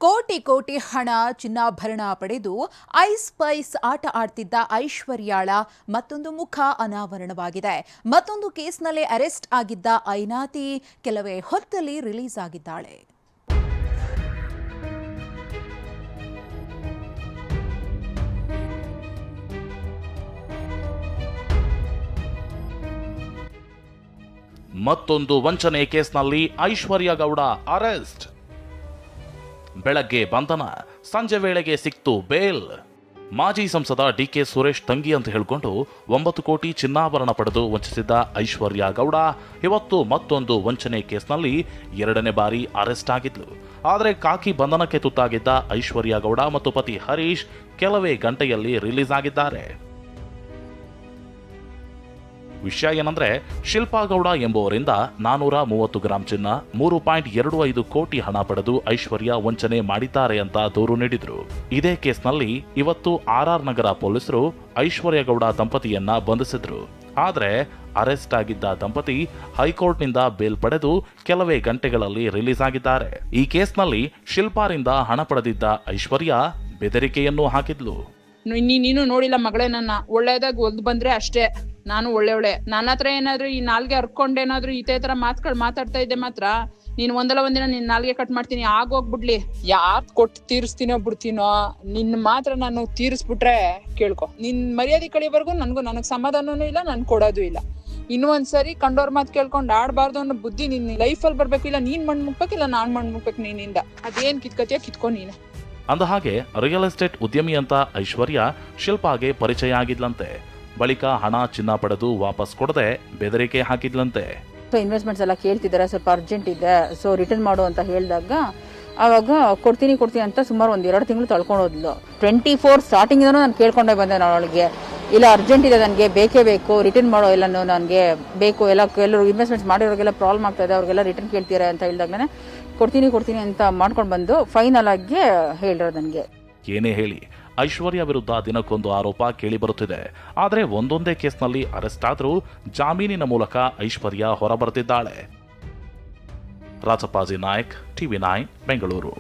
ಕೋಟಿ ಕೋಟಿ ಹಣ ಚಿನ್ನಾಭರಣ ಪಡೆದು ಐಸ್ ಪೈಸ್ ಆಟ ಆಡ್ತಿದ್ದ ಐಶ್ವರ್ಯಾಳ ಮತ್ತೊಂದು ಮುಖ ಅನಾವರಣವಾಗಿದೆ. ಮತ್ತೊಂದು ಕೇಸ್ನಲ್ಲಿ ಅರೆಸ್ಟ್ ಆಗಿದ್ದ ಐನಾತಿ ಕೆಲವೇ ಹೊತ್ತಲ್ಲಿ ರಿಲೀಸ್ ಆಗಿದ್ದಾಳೆ. ಮತ್ತೊಂದು ವಂಚನೆ ಕೇಸ್ನಲ್ಲಿ ಐಶ್ವರ್ಯ ಗೌಡ ಅರೆಸ್ಟ್. ಬೆಳಗ್ಗೆ ಬಂಧನ, ಸಂಜೆ ವೇಳೆಗೆ ಸಿಕ್ತು ಬೇಲ್. ಮಾಜಿ ಸಂಸದ ಡಿಕೆ ಸುರೇಶ್ ತಂಗಿ ಅಂತ ಹೇಳಿಕೊಂಡು 9 ಕೋಟಿ ಚಿನ್ನಾಭರಣ ಪಡೆದು ವಂಚಿಸಿದ್ದ ಐಶ್ವರ್ಯ ಗೌಡ ಇವತ್ತು ಮತ್ತೊಂದು ವಂಚನೆ ಕೇಸ್ನಲ್ಲಿ 2ನೇ ಬಾರಿ ಅರೆಸ್ಟ್ ಆಗಿದ್ಲು. ಆದರೆ ಕಾಕಿ ಬಂಧನಕ್ಕೆ ತುತ್ತಾಗಿದ್ದ ಐಶ್ವರ್ಯ ಗೌಡ ಮತ್ತು ಪತಿ ಹರೀಶ್ ಕೆಲವೇ ಗಂಟೆಯಲ್ಲಿ ರಿಲೀಸ್ ಆಗಿದ್ದಾರೆ. ವಿಷಯ ಏನಂದ್ರೆ, ಶಿಲ್ಪಾ ಗೌಡ ಎಂಬುವರಿಂದ 430 ಗ್ರಾಂ ಚಿನ್ನ, 3.25 ಕೋಟಿ ಹಣ ಪಡೆದು ಐಶ್ವರ್ಯ ವಂಚನೆ ಮಾಡಿದ್ದಾರೆ ಅಂತ ದೂರು ನೀಡಿದ್ರು. ಇದೇ ಕೇಸ್ನಲ್ಲಿ ಇವತ್ತು ಆರ್ ನಗರ ಪೊಲೀಸರು ಐಶ್ವರ್ಯ ಗೌಡ ದಂಪತಿಯನ್ನ ಬಂಧಿಸಿದ್ರು. ಆದ್ರೆ ಅರೆಸ್ಟ್ ಆಗಿದ್ದ ದಂಪತಿ ಹೈಕೋರ್ಟ್ನಿಂದ ಬೇಲ್ ಪಡೆದು ಕೆಲವೇ ಗಂಟೆಗಳಲ್ಲಿ ರಿಲೀಸ್ ಆಗಿದ್ದಾರೆ. ಈ ಕೇಸ್ನಲ್ಲಿ ಶಿಲ್ಪಾರಿಂದ ಹಣ ಪಡೆದಿದ್ದ ಐಶ್ವರ್ಯ ಬೆದರಿಕೆಯನ್ನು ಹಾಕಿದ್ಲು. ನೀನು ನೋಡಿಲ್ಲ ಮಗಳೇ, ನನ್ನ ಒಳ್ಳೇದಾಗ ಒದ್ ಬಂದ್ರೆ ಅಷ್ಟೇ, ನಾನು ಒಳ್ಳೆ ನನ್ನ ಹತ್ರ ಏನಾದ್ರು ಈ ನಾಲ್ಗೆ ಹರ್ಕೊಂಡೇನಾದ್ರು ಇದೇ ತರ ಮಾತುಗಳು ಮಾತಾಡ್ತಾ ಇದ್ದೆ ಮಾತ್ರ ನೀನ್ ಒಂದಲ್ಲ ಒಂದಿನ ನಿನ್ ನಾಲ್ಗೆ ಕಟ್ ಮಾಡ್ತೀನಿ, ಆಗೋಗ್ಬಿಡ್ಲಿ. ಯಾರ್ ಕೊಟ್ಟು ತೀರಿಸ್ತೀನೋ ಬಿಡ್ತೀನೋ, ನಿನ್ ಮಾತ್ರ ನಾನು ತೀರಿಸ್ಬಿಟ್ರೆ ಕೇಳ್ಕೊ. ನಿನ್ ಮರ್ಯಾದೆ ಕಳಿವರೆಗೂ ನನಗ್ ಸಮಾಧಾನನೂ ಇಲ್ಲ, ನನ್ ಕೊಡೋದು ಇಲ್ಲ. ಇನ್ನೊಂದ್ಸರಿ ಕಂಡೋರ್ ಮಾತು ಕೇಳ್ಕೊಂಡ್ ಆಡ್ಬಾರ್ದು ಅನ್ನೋ ಬುದ್ಧಿ ನಿನ್ ಲೈಫಲ್ಲಿ ಬರ್ಬೇಕು. ಇಲ್ಲ ನೀನ್ ಮಣ್ ಮುಗ್ಬೇಕು, ಇಲ್ಲ ನಾನ್ ಮಣ್ ಮುಗ್ಬೇಕು. ನಿನ್ನಿಂದ ಅದೇನ್ ಕಿತ್ಕತಿಯೋ ಕಿತ್ಕೊ ನೀನೆ. ಅಂದ ಹಾಗೆ ರಿಯಲ್ ಎಸ್ಟೇಟ್ ಉದ್ಯಮಿ ಅಂತ ಐಶ್ವರ್ಯ ಶಿಲ್ಪಾಗೆ ಪರಿಚಯ ಆಗಿದ್ಲಂತೆ. ಬಳಿಕ ಹಣ ಚಿನ್ನ ಪಡೆದು ವಾಪಸ್ ಕೊಡದೆ ಬೆದರಿಕೆ ಹಾಕಿದ್ಲಂತೆ. ಇನ್ವೆಸ್ಟ್ಮೆಂಟ್ಸ್ ಎಲ್ಲ ಕೇಳ್ತಿದ್ದಾರೆ, ಸ್ವಲ್ಪ ಅರ್ಜೆಂಟ್ ಇದೆ, ಸೊ ರಿಟರ್ನ್ ಮಾಡು ಅಂತ ಹೇಳಿದಾಗ ಆವಾಗ ಕೊಡ್ತೀನಿ ಅಂತ ಸುಮಾರು 1-2 ತಿಂಗಳು ತಳ್ಕೊಂಡು ಹೋದ್ಲು. 24 ಸ್ಟಾರ್ಟಿಂಗ್ ನಾನು ಕೇಳ್ಕೊಂಡೇ ಬಂದೆ ಅವಳಿಗೆ, ಇಲ್ಲ ಅರ್ಜೆಂಟ್ ಇದೆ, ನನಗೆ ಬೇಕೇ ಬೇಕು, ರಿಟರ್ನ್ ಮಾಡೋ ಎಲ್ಲ ನನಗೆ ಬೇಕು, ಎಲ್ಲರೂ ಇನ್ವೆಸ್ಟ್ಮೆಂಟ್ಸ್ ಮಾಡಿರೋರಿಗೆಲ್ಲ ಪ್ರಾಬ್ಲಮ್ ಆಗ್ತಾ ಇದೆ, ಅವ್ರಿಗೆಲ್ಲ ರಿಟರ್ನ್ ಕೇಳ್ತೀರಾ ಅಂತ ಹೇಳಿದಾಗಲೇ ಕೊಡ್ತೀನಿ ಅಂತ ಮಾಡ್ಕೊಂಡು ಬಂದು ಫೈನಲ್ ಆಗಿ ಹೇಳಿರೋದು ನನಗೆ. ಏನೇ ಹೇಳಿ ಐಶ್ವರ್ಯ ವಿರುದ್ಧ ದಿನಕ್ಕೊಂದು ಆರೋಪ ಕೇಳಿ ಬರುತ್ತಿದೆ. ಆದರೆ ಒಂದೊಂದೇ ಕೇಸ್ನಲ್ಲಿ ಅರೆಸ್ಟ್ ಆದರೂ ಜಾಮೀನಿನ ಮೂಲಕ ಐಶ್ವರ್ಯ ಹೊರಬರ್ತಿದ್ದಾಳೆ. ರಾಜಪ್ಪಾಜಿ ನಾಯಕ್, TV9 ಬೆಂಗಳೂರು.